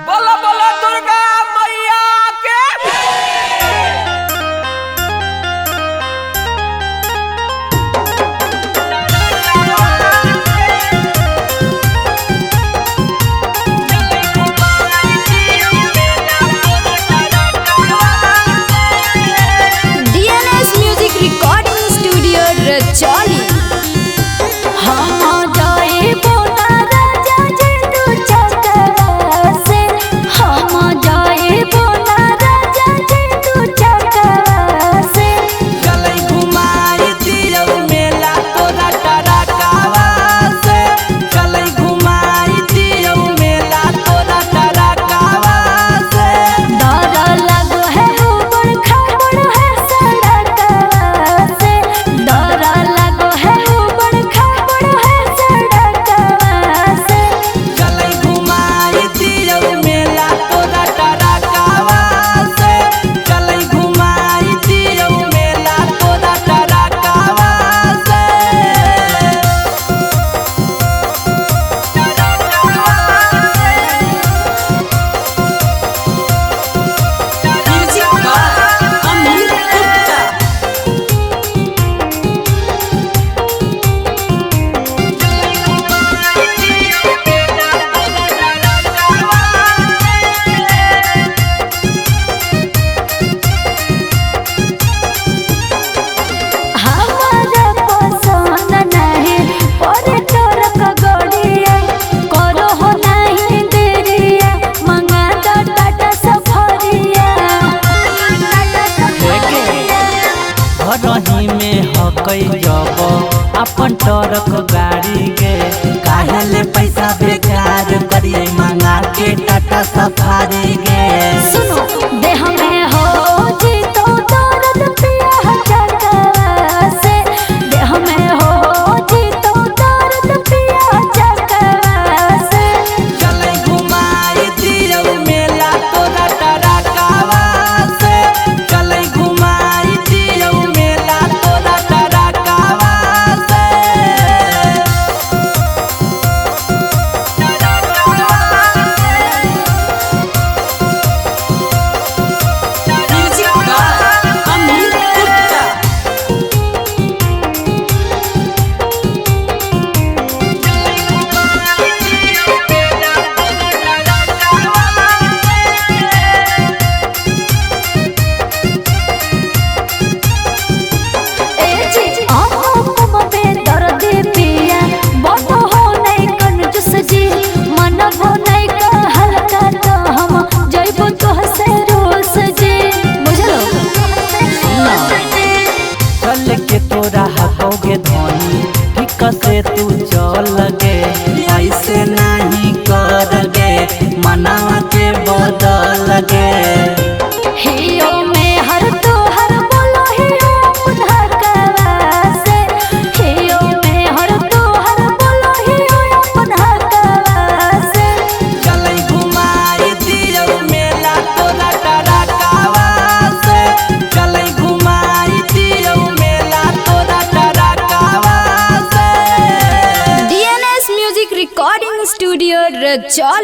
बोलो बोलो दुर्गा मैया के DNS म्यूजिक रिकॉर्डिंग स्टूडियो रचौली। रही में हकई जब अपन ट्रक गाड़ी के काहे ले पैसा बेकार करिए मंगा के टाटा सफारी गे। सुनो देह में हो जी तो दर्द पिया जगह से, देह में हो जी तो दर्द पिया जगह से। चले घुमाई दियो मेला तोरा टरकावा से, चले घुमाई दियो मेला तोरा टरकावा से। तोरा हकोगे धनी ठीक से तू चल गे, ऐसे नहीं कर गे मनावा के बदल गे। हियो में हर तो हर बोलो हियो अपना कवा से, हियो में हर तो हर बोलो हियो अपना कवा से। चले घुमाई दियो मेला तोरा टरकावा से, चले घुमाई दियो मेला तोरा टरकावा से। DNS music recording studio रचौली।